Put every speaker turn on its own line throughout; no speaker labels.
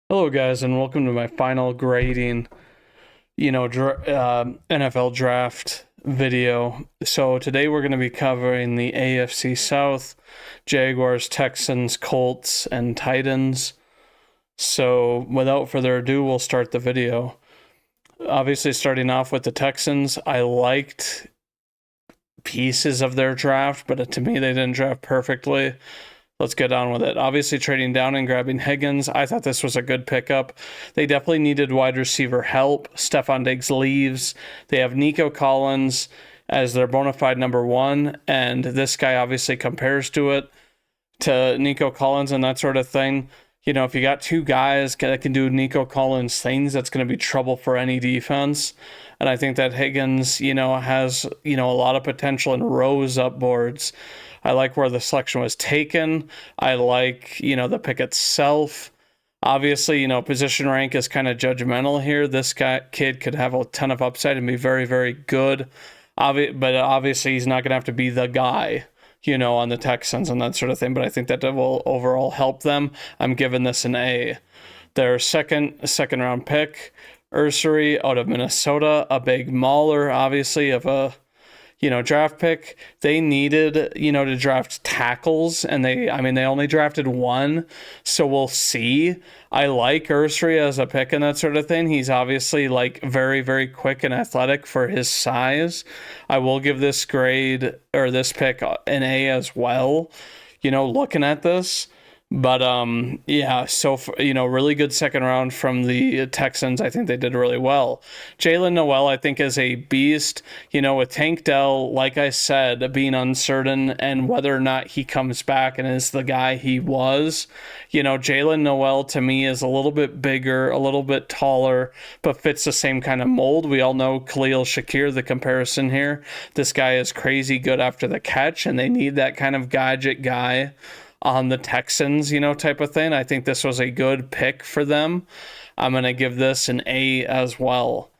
Hello, guys, and welcome to my final grading, NFL draft video. So today we're going to be covering the AFC South, Jaguars, Texans, Colts, and Titans. So without further ado, we'll start the video. Obviously, starting off with the Texans, I liked pieces of their draft, but to me, they didn't draft perfectly. Let's get on with it. Obviously, trading down and grabbing Higgins, I thought this was a good pickup. They definitely needed wide receiver help. Stephon Diggs leaves. They have Nico Collins as their bona fide number one, and this guy obviously compares to Nico Collins and that sort of thing. If you got two guys that can do Nico Collins things, that's going to be trouble for any defense. And I think that Higgins, has, a lot of potential and rose up boards. I like where the selection was taken. I like, the pick itself. Obviously, position rank is kind of judgmental here. This kid could have a ton of upside and be very, very good. But obviously, he's not going to have to be the guy, on the Texans and that sort of thing. But I think that will overall help them. I'm giving this an A. Their second round pick, Ursery out of Minnesota, a big mauler, obviously, of a draft pick. They needed, to draft tackles, and they only drafted one, so we'll see. I like Ursery as a pick and that sort of thing. He's obviously like very, very quick and athletic for his size. I will give this this pick an A as well, looking at this. But yeah, so really good second round from the Texans. I think they did really well. Jalen Noel, I think, is a beast. With Tank Dell, like I said, being uncertain and whether or not he comes back and is the guy he was. Jalen Noel to me is a little bit bigger, a little bit taller, but fits the same kind of mold. We all know Khalil Shakir, the comparison here. This guy is crazy good after the catch, and they need that kind of gadget guy on the Texans, type of thing. I think this was a good pick for them. I'm going to give this an A as well.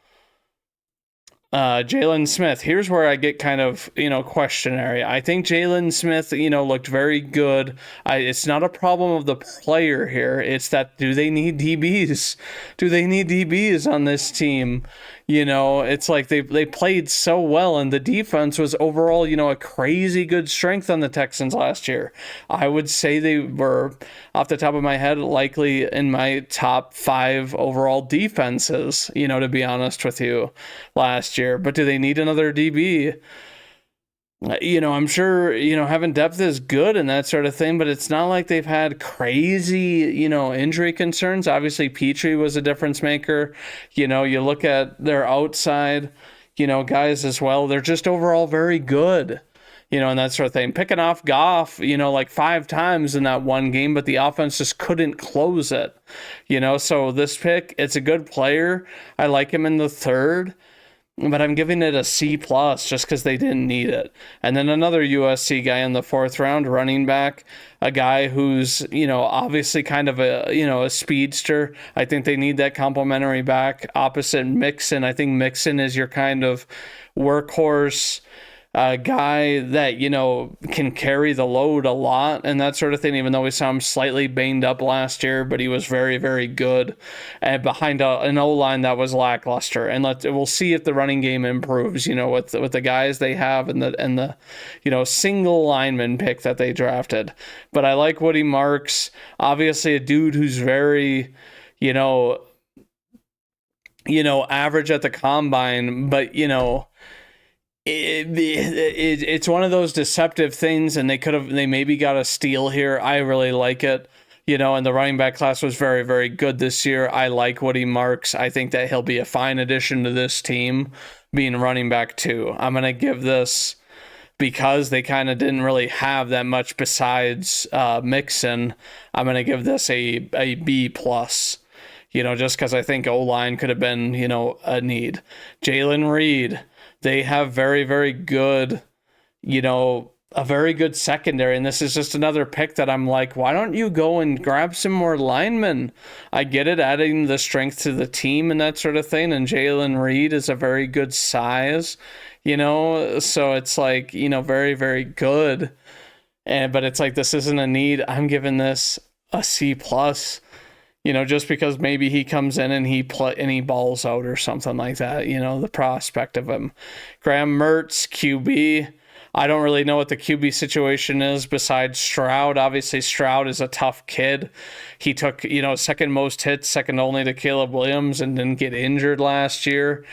Jalen Smith, here's where I get kind of, questionary. I think Jalen Smith, looked very good. It's not a problem of the player here. It's that, do they need DBs? Do they need DBs on this team? It's like they played so well, and the defense was overall, a crazy good strength on the Texans last year. I would say they were, off the top of my head, likely in my top 5 overall defenses, to be honest with you, last year. But do they need another DB? I'm sure, having depth is good and that sort of thing, but it's not like they've had crazy, injury concerns. Obviously, Petrie was a difference maker. You look at their outside, guys as well. They're just overall very good, and that sort of thing. Picking off Goff, like 5 times in that one game, but the offense just couldn't close it, So this pick, it's a good player. I like him in the third, but I'm giving it a C plus just because they didn't need it. And then another USC guy in the 4th round, running back, a guy who's, obviously kind of a speedster. I think they need that complimentary back opposite Mixon. I think Mixon is your kind of workhorse guy that, can carry the load a lot and that sort of thing, even though we saw him slightly banged up last year, but he was very, very good behind an O-line that was lackluster. And we'll see if the running game improves, with the guys they have and the single lineman pick that they drafted. But I like Woody Marks, obviously a dude who's very, average at the combine, but, it's one of those deceptive things, and they maybe got a steal here. I really like it, and the running back class was very, very good this year. I like Woody Marks. I think that he'll be a fine addition to this team, being running back too. I'm going to give this, because they kind of didn't really have that much besides Mixon, I'm going to give this a B plus, just because I think O-line could have been, a need. Jalen Reed, they have very, very good, a very good secondary. And this is just another pick that I'm like, why don't you go and grab some more linemen? I get it, adding the strength to the team and that sort of thing. And Jalen Reed is a very good size, so it's like, very, very good. But it's like, this isn't a need. I'm giving this a C plus. just because maybe he comes in and he balls out or something like that, the prospect of him. Graham Mertz, QB. I don't really know what the QB situation is besides Stroud. Obviously, Stroud is a tough kid. He took, second most hits, second only to Caleb Williams, and didn't get injured last year,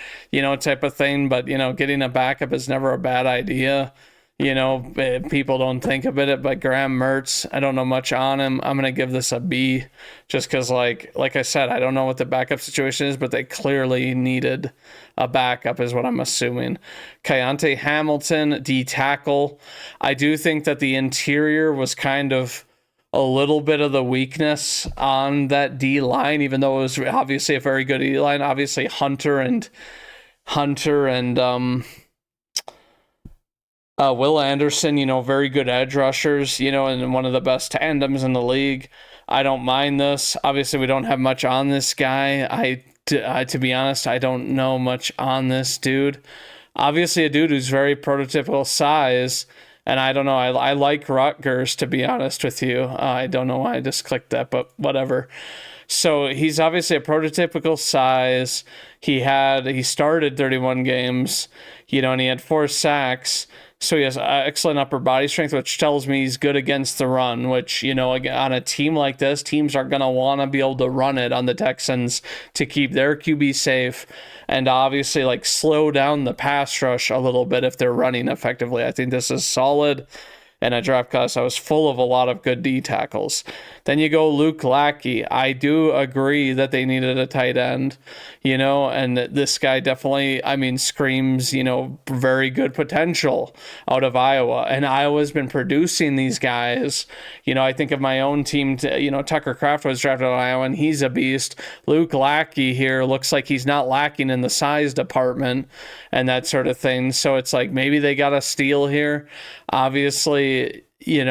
type of thing. But, getting a backup is never a bad idea. People don't think about it, but Graham Mertz, I don't know much on him. I'm going to give this a B just because, like I said, I don't know what the backup situation is, but they clearly needed a backup is what I'm assuming. Keontae Hamilton, D tackle. I do think that the interior was kind of a little bit of the weakness on that D line, even though it was obviously a very good D line. Obviously Hunter and Will Anderson, very good edge rushers, and one of the best tandems in the league. I don't mind this. Obviously, we don't have much on this guy. To be honest, I don't know much on this dude. Obviously, a dude who's very prototypical size, and I don't know. I like Rutgers, to be honest with you. I don't know why I just clicked that, but whatever. So he's obviously a prototypical size. He started 31 games, and he had 4 sacks. So he has excellent upper body strength, which tells me he's good against the run, which, on a team like this, teams are going to want to be able to run it on the Texans to keep their QB safe and obviously slow down the pass rush a little bit if they're running effectively. I think this is solid. And at draft class, I was full of a lot of good D tackles. Then you go Luke Lackey. I do agree that they needed a tight end, and this guy definitely, screams, very good potential out of Iowa. And Iowa's been producing these guys. I think of my own team, Tucker Kraft was drafted on Iowa, and he's a beast. Luke Lackey here looks like he's not lacking in the size department and that sort of thing. So it's maybe they got a steal here. Obviously, they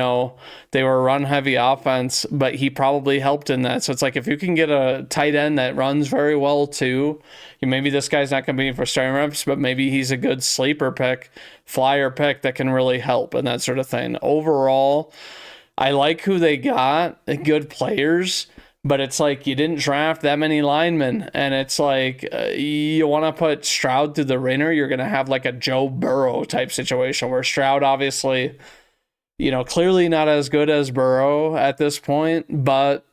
were a run-heavy offense, but he probably helped in that. So it's if you can get a tight end that runs very well too, maybe this guy's not competing for starting reps, but maybe he's a good sleeper pick, flyer pick that can really help and that sort of thing. Overall, I like who they got, good players, but it's you didn't draft that many linemen, and it's you want to put Stroud through the ringer, you're going to have a Joe Burrow type situation where Stroud obviously, clearly not as good as Burrow at this point, but,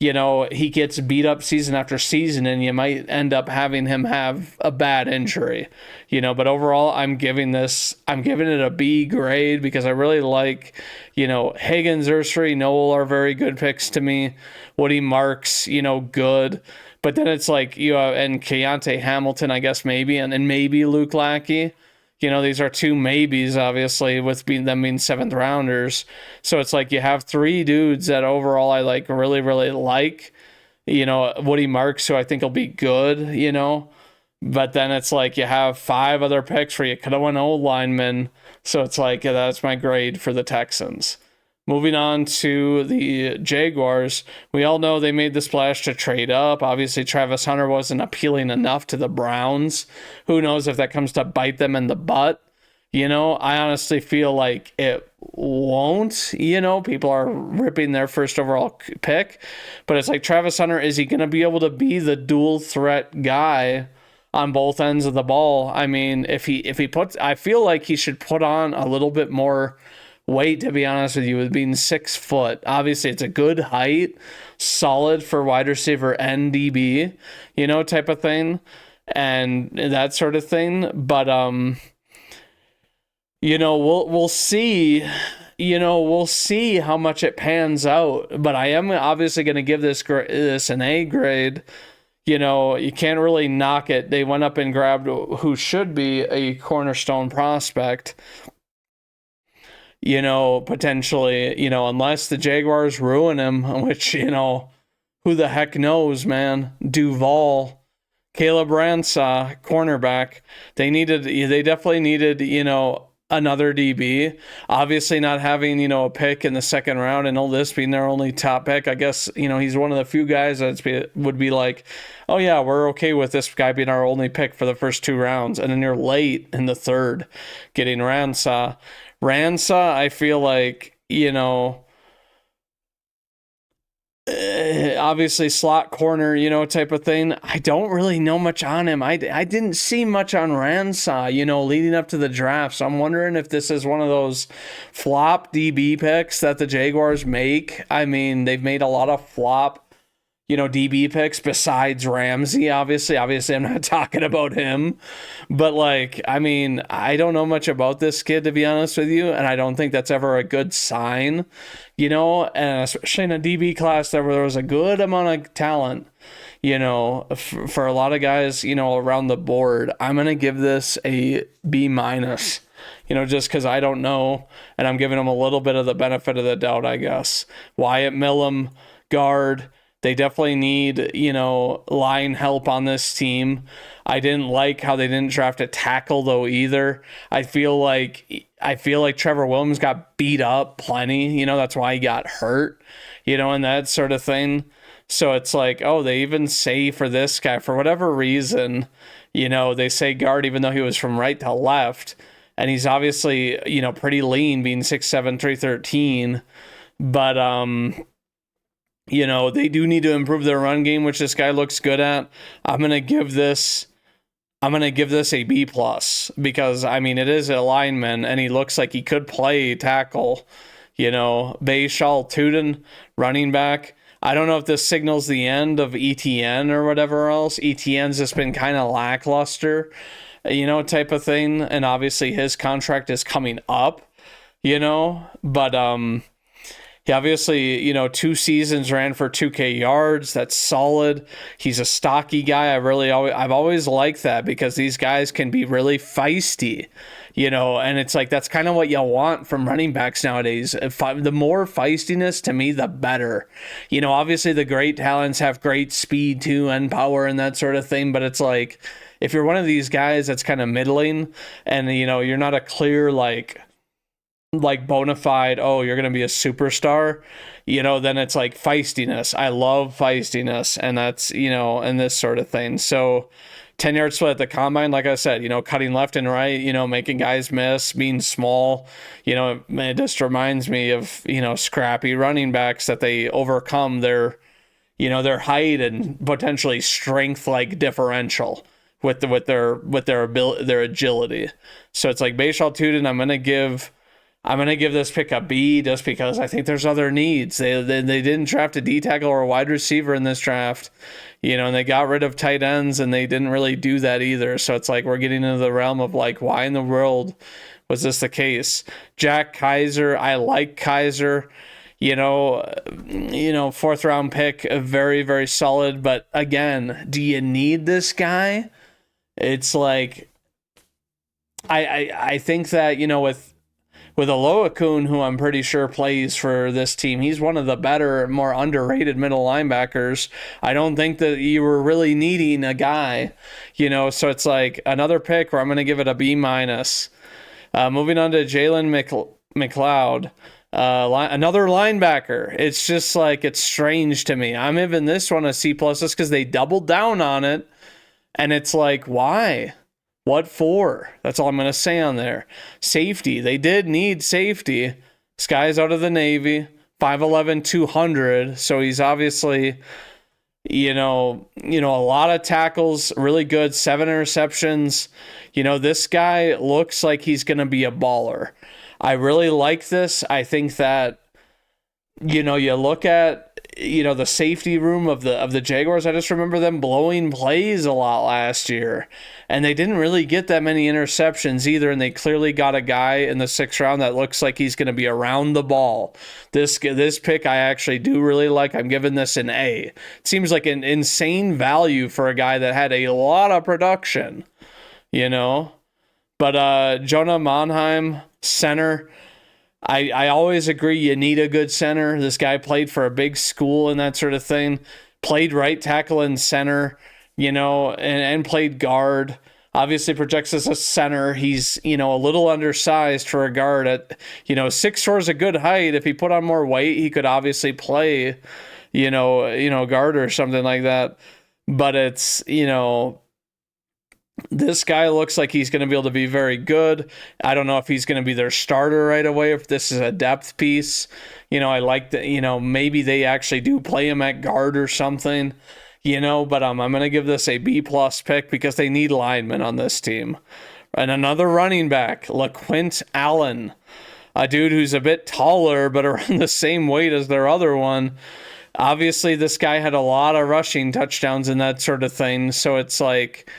he gets beat up season after season, and you might end up having him have a bad injury, but overall, I'm giving it a B grade because I really like, Higgins, Ursary, Noel are very good picks to me. Woody Marks, good. But then it's and Keontae Hamilton, I guess maybe, and maybe Luke Lackey. These are 2 maybes, obviously, with them being 7th rounders. So it's you have 3 dudes that overall I really, really like. Woody Marks, who I think will be good, But then it's you have 5 other picks where you could have went old linemen. So it's that's my grade for the Texans. Moving on to the Jaguars, we all know they made the splash to trade up. Obviously, Travis Hunter wasn't appealing enough to the Browns. Who knows if that comes to bite them in the butt? I honestly feel it won't. People are ripping their first overall pick. But it's Travis Hunter, is he going to be able to be the dual threat guy on both ends of the ball? If he puts, I feel he should put on a little bit more weight, to be honest with you, with being 6 foot. Obviously, it's a good height, solid for wide receiver and DB, type of thing, and that sort of thing. But we'll see. We'll see how much it pans out. But I am obviously going to give this an A grade. You can't really knock it. They went up and grabbed who should be a cornerstone prospect. Potentially, unless the Jaguars ruin him, which, who the heck knows, man. Duval, Caleb Ransah, cornerback. They definitely needed, another DB. Obviously not having, a pick in the 2nd round and all this being their only top pick. I guess, he's one of the few guys that would be oh yeah, we're okay with this guy being our only pick for the first 2 rounds. And then you're late in the 3rd getting Ransah. I feel obviously slot corner, type of thing. I don't really know much on him. I didn't see much on Ransaw, leading up to the draft. So I'm wondering if this is one of those flop DB picks that the Jaguars make. I mean, they've made a lot of flop, DB picks besides Ramsey, obviously. Obviously, I'm not talking about him. But, I don't know much about this kid, to be honest with you, and I don't think that's ever a good sign, and especially in a DB class there where there was a good amount of talent, for a lot of guys, around the board. I'm going to give this a B-, just because I don't know, and I'm giving them a little bit of the benefit of the doubt, I guess. Wyatt Millum, guard. They definitely need, line help on this team. I didn't like how they didn't draft a tackle though either. I feel like Trevor Williams got beat up plenty. That's why he got hurt, and that sort of thing. So it's like, oh, they even say for this guy, for whatever reason, they say guard even though he was from right to left. And he's obviously, pretty lean, being 6'7", 313. But they do need to improve their run game, which this guy looks good at. I'm gonna give this a B+, because it is a lineman and he looks like he could play tackle. Bayshal Tuden, running back. I don't know if this signals the end of ETN or whatever else. ETN's just been kind of lackluster, type of thing. And obviously his contract is coming up, but he obviously, 2 seasons ran for 2K yards. That's solid. He's a stocky guy. I've always liked that because these guys can be really feisty, and it's like that's kind of what you want from running backs nowadays. The more feistiness, to me, the better. Obviously the great talents have great speed too and power and that sort of thing, but it's like if you're one of these guys that's kind of middling and, you're not a clear, like bona fide, oh, you're going to be a superstar, then it's like feistiness. I love feistiness, and that's, and this sort of thing. So 10-yard split at the combine, like I said, cutting left and right, making guys miss, being small, it just reminds me of, scrappy running backs that they overcome their height and potentially strength like differential with their ability, their agility. So it's like Bayshal Tuden, I'm going to give this pick a B just because I think there's other needs. They didn't draft a D tackle or a wide receiver in this draft, and they got rid of tight ends and they didn't really do that either. So it's like we're getting into the realm of like, why in the world was this the case? Jack Kaiser, I like Kaiser, 4th round pick, very, very solid. But again, do you need this guy? It's like, I think that, with Aloakun, who I'm pretty sure plays for this team, he's one of the better, more underrated middle linebackers. I don't think that you were really needing a guy, so it's like another pick where I'm going to give it a B-. Moving on to Jalen McLeod, another linebacker. It's just like, it's strange to me. I'm giving this one a C+ just because they doubled down on it, and it's like, why? What for? That's all I'm going to say on there. Safety. They did need safety. This guy's out of the Navy, 5'11", 200. So he's obviously, a lot of tackles, really good, 7 interceptions. This guy looks like he's going to be a baller. I really like this. I think that, you look at, the safety room of the Jaguars. I just remember them blowing plays a lot last year, and they didn't really get that many interceptions either. And they clearly got a guy in the 6th round that looks like he's going to be around the ball. This pick I actually do really like. I'm giving this an A. It seems like an insane value for a guy that had a lot of production, But Jonah Monheim, center. I always agree you need a good center. This guy played for a big school and that sort of thing. Played right tackle and center, and played guard. Obviously projects as a center. He's, a little undersized for a guard at, 6'4" is a good height. If he put on more weight, he could obviously play, guard or something like that. But it's, This guy looks like he's going to be able to be very good. I don't know if he's going to be their starter right away, if this is a depth piece. I like that, maybe they actually do play him at guard or something, but I'm going to give this a B+ pick because they need linemen on this team. And another running back, LaQuint Allen, a dude who's a bit taller, but around the same weight as their other one. Obviously, this guy had a lot of rushing touchdowns and that sort of thing. So it's like,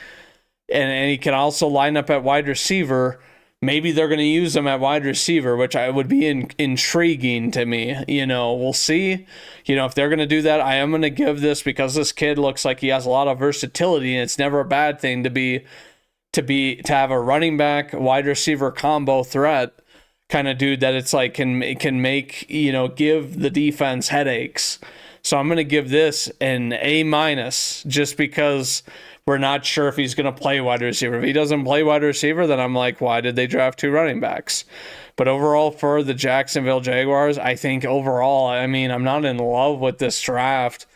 and he can also line up at wide receiver. Maybe they're going to use him at wide receiver, which would be intriguing to me. We'll see. If they're going to do that, I am going to give this because this kid looks like he has a lot of versatility, and it's never a bad thing to have a running back wide receiver combo threat kind of dude that it's like can make give the defense headaches. So I'm going to give this an A- just because we're not sure if he's going to play wide receiver. If he doesn't play wide receiver, then I'm like, why did they draft 2 running backs? But overall, for the Jacksonville Jaguars, I think overall, I'm not in love with this draft.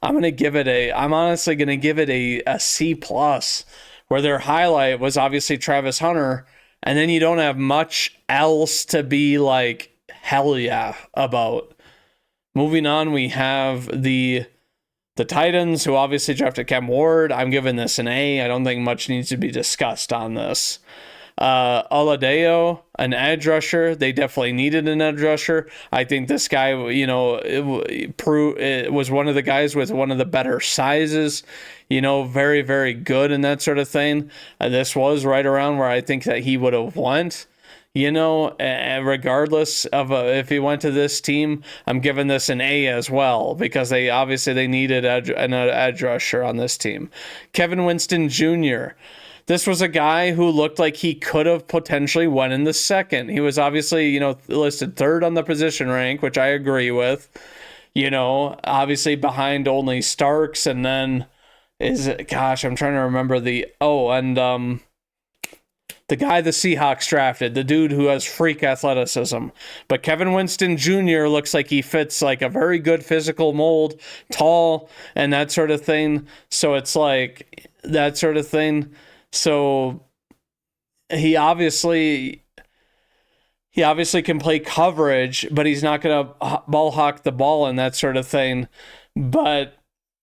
I'm honestly going to give it a C+, where their highlight was obviously Travis Hunter, and then you don't have much else to be like, hell yeah, about. Moving on, we have the Titans, who obviously drafted Cam Ward. I'm giving this an A. I don't think much needs to be discussed on this. Oladeo, an edge rusher. They definitely needed an edge rusher. I think this guy, it was one of the guys with one of the better sizes, very, very good and that sort of thing. This was right around where I think that he would have went. Regardless of if he went to this team, I'm giving this an A as well because they needed an edge rusher on this team. Kevin Winston Jr. This was a guy who looked like he could have potentially went in the second. He was obviously, listed 3rd on the position rank, which I agree with. Obviously behind only Starks, and then I'm trying to remember the guy the Seahawks drafted, the dude who has freak athleticism. But Kevin Winston Jr. looks like he fits like a very good physical mold, tall, and that sort of thing. So it's like that sort of thing. So he obviously can play coverage, but he's not going to ball hawk the ball and that sort of thing. But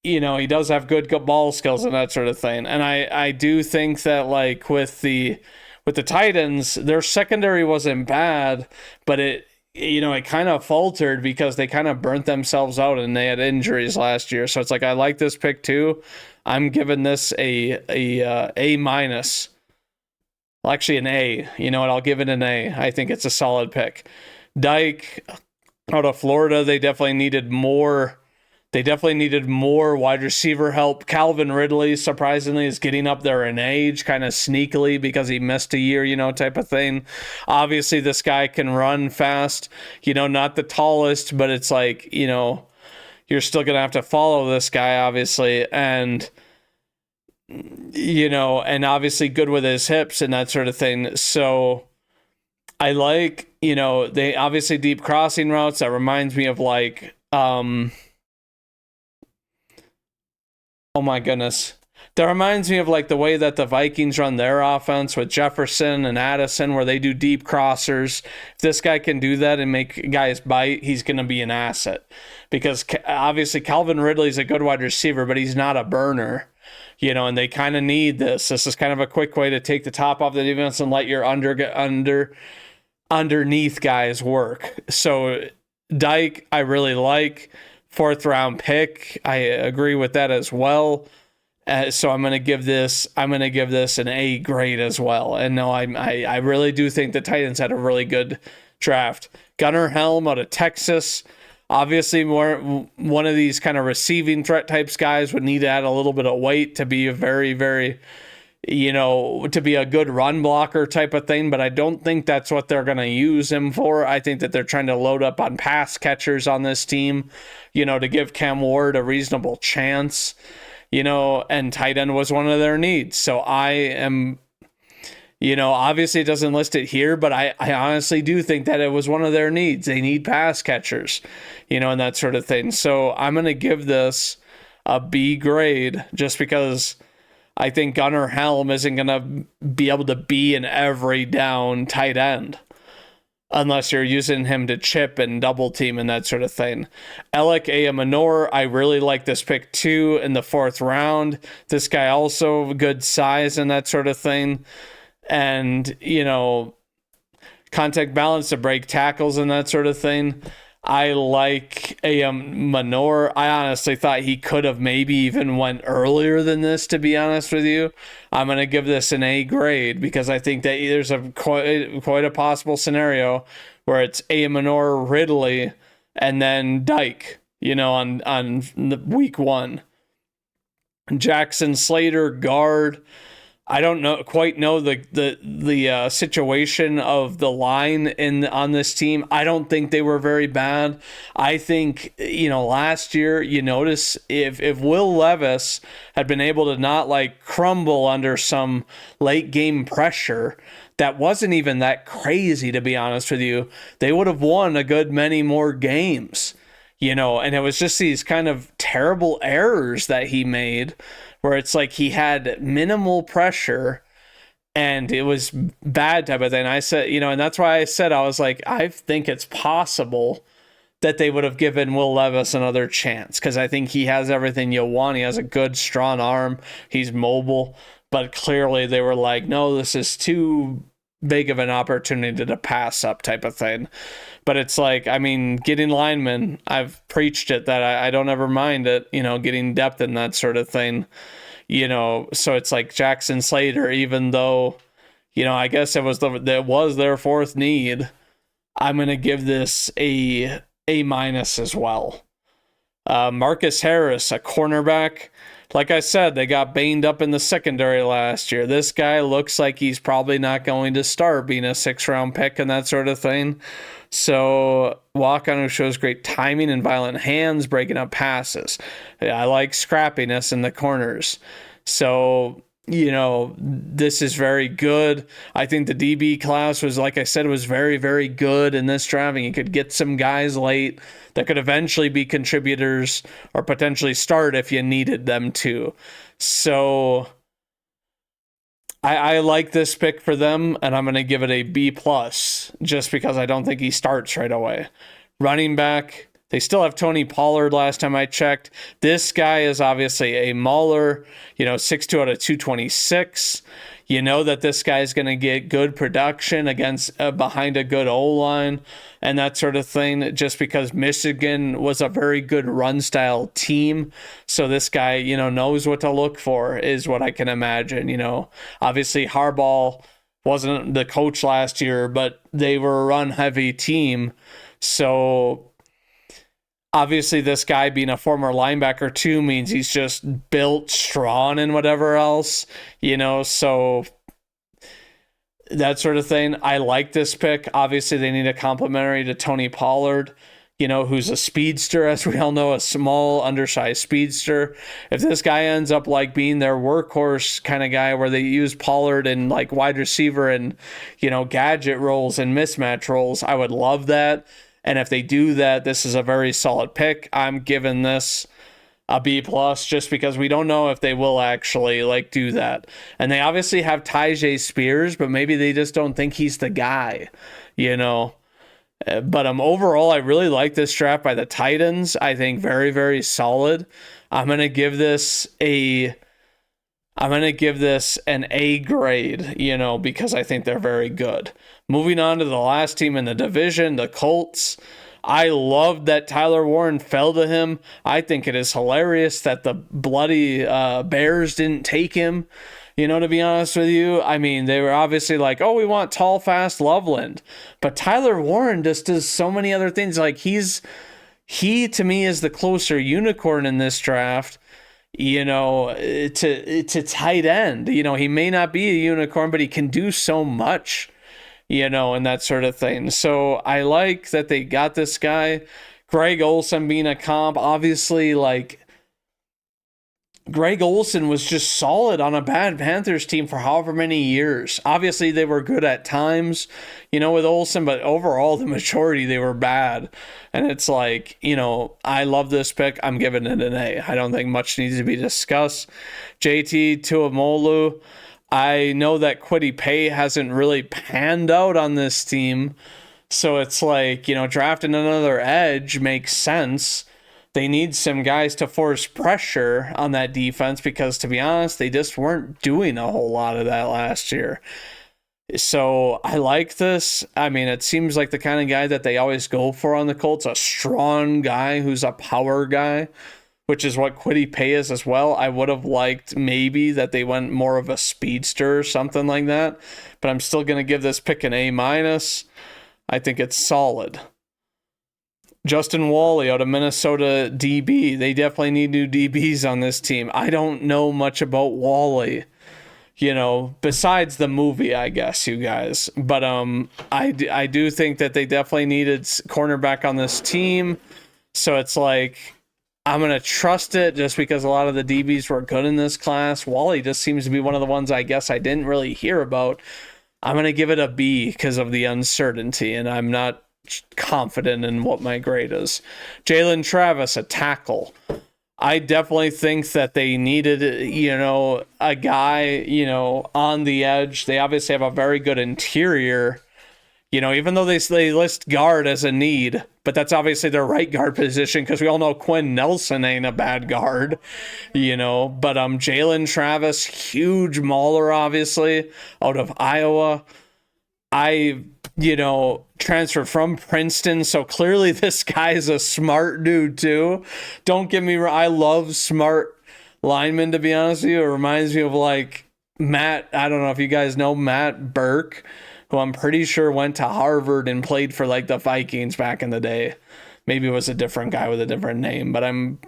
he does have good ball skills and that sort of thing. And I do think that like with the Titans, their secondary wasn't bad, but it kind of faltered because they kind of burnt themselves out and they had injuries last year. So it's like, I like this pick too. I'm giving this A-. Well, actually an A. I'll give it an A. I think it's a solid pick. Dyke out of Florida, they definitely needed more wide receiver help. Calvin Ridley, surprisingly, is getting up there in age, kind of sneakily because he missed a year, type of thing. Obviously, this guy can run fast, not the tallest, but it's like, you're still going to have to follow this guy, obviously. And, and obviously good with his hips and that sort of thing. So I like, they obviously deep crossing routes. That reminds me of like, oh my goodness. That reminds me of like the way that the Vikings run their offense with Jefferson and Addison, where they do deep crossers. If this guy can do that and make guys bite, he's going to be an asset. Because obviously Calvin Ridley's a good wide receiver, but he's not a burner. And they kind of need this. This is kind of a quick way to take the top off the defense and let your underneath guys work. So Dyke, I really like. 4th round pick. I agree with that as well. So I'm going to give this an A grade as well. And no, I really do think the Titans had a really good draft. Gunnar Helm out of Texas. Obviously, one of these kind of receiving threat types guys would need to add a little bit of weight to be a very, very, to be a good run blocker type of thing. But I don't think that's what they're going to use him for. I think that they're trying to load up on pass catchers on this team, to give Cam Ward a reasonable chance, and tight end was one of their needs. So I am, obviously it doesn't list it here, but I honestly do think that it was one of their needs. They need pass catchers, and that sort of thing. So I'm going to give this a B grade just because I think Gunnar Helm isn't going to be able to be an every down tight end unless you're using him to chip and double team and that sort of thing. Alec Ayamanor, I really like this pick too in the 4th round. This guy also good size and that sort of thing. And, contact balance to break tackles and that sort of thing. I like Manor. I honestly thought he could have maybe even went earlier than this, to be honest with you. I'm going to give this an A grade because I think that there's quite a possible scenario where it's Manor, Ridley, and then Dyke, on the week 1. Jackson Slater, guard. I don't quite know the situation of the line on this team. I don't think they were very bad. I think, last year, you notice if Will Levis had been able to not crumble under some late game pressure, that wasn't even that crazy, to be honest with you, they would have won a good many more games, and it was just these kind of terrible errors that he made where it's like he had minimal pressure and it was bad type of thing. I said, and that's why I said, I was like, I think it's possible that they would have given Will Levis another chance because I think he has everything you want. He has a good, strong arm. He's mobile. But clearly they were like, no, this is too big of an opportunity to pass up type of thing. But it's like, getting linemen, I've preached it that I don't ever mind it, getting depth and that sort of thing, so it's like Jackson Slater, even though, I guess it was their 4th need, I'm going to give this a minus as well. Marcus Harris, a cornerback. Like I said, they got banged up in the secondary last year. This guy looks like he's probably not going to start being a 6th-round pick and that sort of thing. So walk-on who shows great timing and violent hands, breaking up passes. I like scrappiness in the corners. So, this is very good. I think the DB class was, like I said, was very, very good in this draft. You could get some guys late that could eventually be contributors or potentially start if you needed them to. So I like this pick for them, and I'm going to give it a B+, just because I don't think he starts right away. Running back, they still have Tony Pollard last time I checked. This guy is obviously a mauler, 6'2" out of 226. You know that this guy is going to get good production against behind a good O-line and that sort of thing, just because Michigan was a very good run-style team. So this guy, knows what to look for, is what I can imagine. Obviously Harbaugh wasn't the coach last year, but they were a run-heavy team. So obviously, this guy being a former linebacker too means he's just built strong and whatever else, so that sort of thing. I like this pick. Obviously, they need a complementary to Tony Pollard, who's a speedster, as we all know, a small, undersized speedster. If this guy ends up being their workhorse kind of guy where they use Pollard in wide receiver and, gadget roles and mismatch roles, I would love that. And if they do that, this is a very solid pick. I'm giving this a B+, just because we don't know if they will actually do that. And they obviously have Tyjae Spears, but maybe they just don't think he's the guy, But overall, I really like this draft by the Titans. I think very, very solid. I'm going to give this an A grade, because I think they're very good. Moving on to the last team in the division, the Colts. I loved that Tyler Warren fell to him. I think it is hilarious that the bloody Bears didn't take him, to be honest with you. They were obviously oh, we want tall, fast Loveland. But Tyler Warren just does so many other things. He to me is the closer unicorn in this draft. To tight end. He may not be a unicorn, but he can do so much, and that sort of thing. So I like that they got this guy. Greg Olsen being a comp, obviously, Greg Olson was just solid on a bad Panthers team for however many years. Obviously, they were good at times, with Olson, but overall, the majority, they were bad. And it's like, I love this pick. I'm giving it an A. I don't think much needs to be discussed. JT Tuamolu, I know that Kwity Paye hasn't really panned out on this team. So it's like, drafting another edge makes sense. They need some guys to force pressure on that defense because, to be honest, they just weren't doing a whole lot of that last year. So I like this. I mean, it seems like the kind of guy that they always go for on the Colts, a strong guy who's a power guy, which is what Kwity Paye is as well. I would have liked maybe that they went more of a speedster or something like that, but I'm still going to give this pick an A-. I think it's solid. Justin Wally out of Minnesota DB. They definitely need new DBs on this team. I don't know much about Wally, besides the movie, I guess, you guys. But I do think that they definitely needed cornerback on this team. So it's like, I'm going to trust it just because a lot of the DBs were good in this class. Wally just seems to be one of the ones I guess I didn't really hear about. I'm going to give it a B because of the uncertainty, and I'm not confident in what my grade is. Jalen Travis, a tackle. I definitely think that they needed, a guy, on the edge. They obviously have a very good interior, even though they list guard as a need, but that's obviously their right guard position because we all know Quinn Nelson ain't a bad guard, but Jalen Travis, huge mauler, obviously, out of Iowa. Transferred from Princeton, so clearly this guy's a smart dude too. Don't get me wrong, I love smart linemen, to be honest with you. It reminds me of like Matt, I don't know if you guys know Matt Burke, who I'm pretty sure went to Harvard and played for like the Vikings back in the day. Maybe it was a different guy with a different name, but I'm,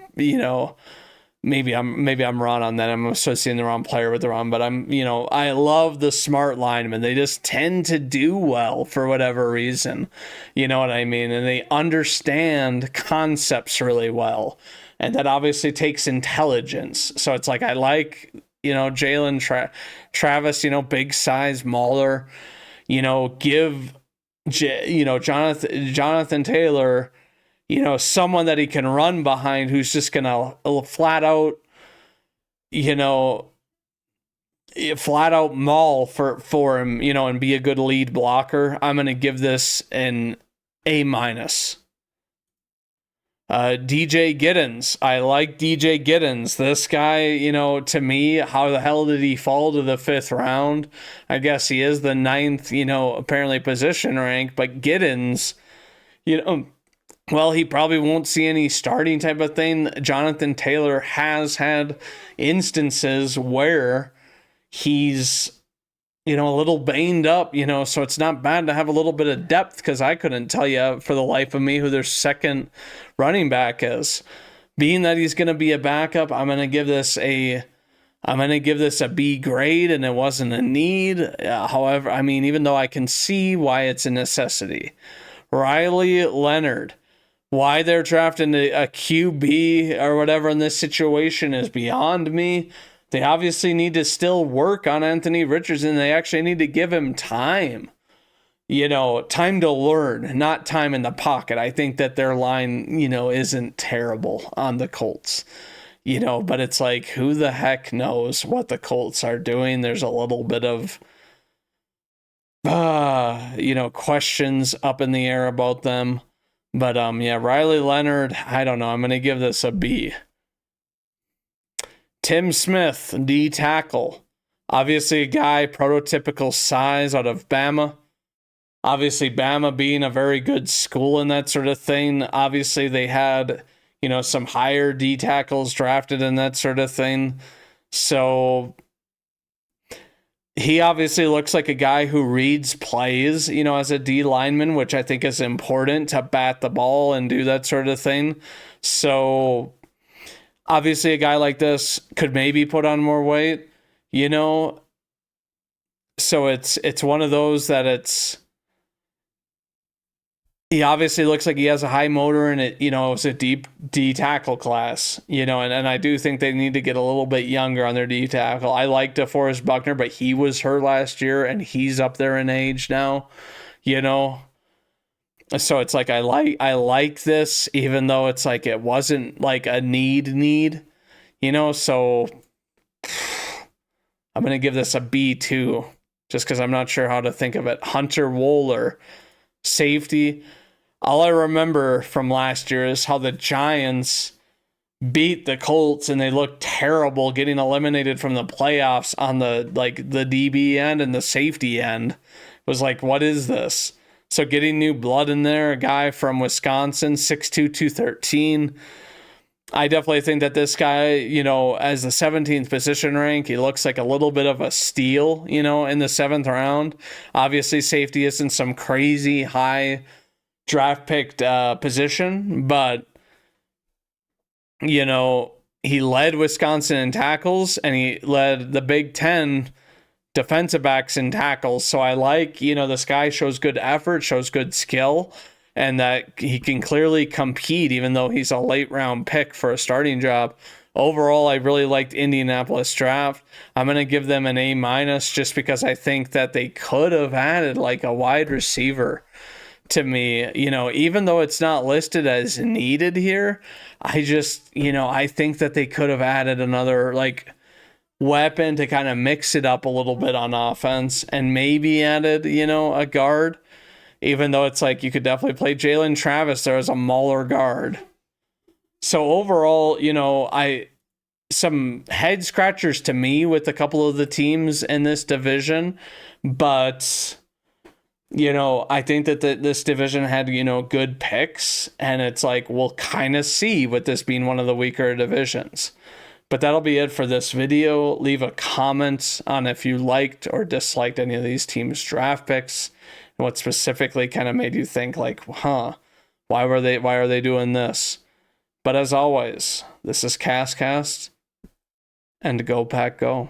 maybe I'm wrong on that. I'm associating the wrong player with the wrong, but I love the smart linemen. They just tend to do well for whatever reason. You know what I mean? And they understand concepts really well. And that obviously takes intelligence. So it's like, I like, Jalen Travis, big size, mauler, give, Jonathan Taylor, someone that he can run behind who's just going to flat out maul for him, and be a good lead blocker. I'm going to give this an A-. DJ Giddens. I like DJ Giddens. This guy, to me, how the hell did he fall to the 5th round? I guess he is the 9th, apparently position rank, but Giddens, well, he probably won't see any starting type of thing. Jonathan Taylor has had instances where he's, a little banged up, so it's not bad to have a little bit of depth because I couldn't tell you for the life of me who their second running back is. Being that he's going to be a backup, I'm going to give this a B grade, and it wasn't a need. However, even though I can see why it's a necessity. Riley Leonard. Why they're drafting a QB or whatever in this situation is beyond me. They obviously need to still work on Anthony Richardson. They actually need to give him time. Time to learn, not time in the pocket. I think that their line, isn't terrible on the Colts. But it's like, who the heck knows what the Colts are doing? There's a little bit of questions up in the air about them. But Riley Leonard, I don't know. I'm going to give this a B. Tim Smith, D tackle. Obviously a guy, prototypical size out of Bama. Obviously Bama being a very good school and that sort of thing. Obviously they had, some higher D tackles drafted and that sort of thing. So he obviously looks like a guy who reads plays, as a D lineman, which I think is important to bat the ball and do that sort of thing. So obviously a guy like this could maybe put on more weight, So it's one of those that he obviously looks like he has a high motor, and it's a deep D tackle class, and I do think they need to get a little bit younger on their D tackle. I like DeForest Buckner, but he was hurt last year and he's up there in age now, you know. So it's like I like this, even though it's like it wasn't like a need, so I'm gonna give this a B2 just because I'm not sure how to think of it. Hunter Wohler, safety. All I remember from last year is how the Giants beat the Colts and they looked terrible, getting eliminated from the playoffs on the DB end and the safety end. It was like, what is this? So getting new blood in there, a guy from Wisconsin, 6'2", 213. I definitely think that this guy, as the 17th position rank, he looks like a little bit of a steal, in the 7th round. Obviously, safety isn't some crazy high draft picked position, but, he led Wisconsin in tackles and he led the Big Ten defensive backs in tackles. So I like, this guy shows good effort, shows good skill, and that he can clearly compete even though he's a late round pick for a starting job. Overall, I really liked Indianapolis draft. I'm going to give them an A- just because I think that they could have added like a wide receiver to me, even though it's not listed as needed here. I just, I think that they could have added another weapon to kind of mix it up a little bit on offense and maybe added, a guard, even though it's like you could definitely play Jalen Travis there as a mauler guard. So overall, some head scratchers to me with a couple of the teams in this division, but I think that this division had, good picks, and it's like, we'll kind of see with this being one of the weaker divisions. But that'll be it for this video. Leave a comment on if you liked or disliked any of these teams' draft picks and what specifically kind of made you think why are they doing this? But as always, this is Cast, and Go Pack Go.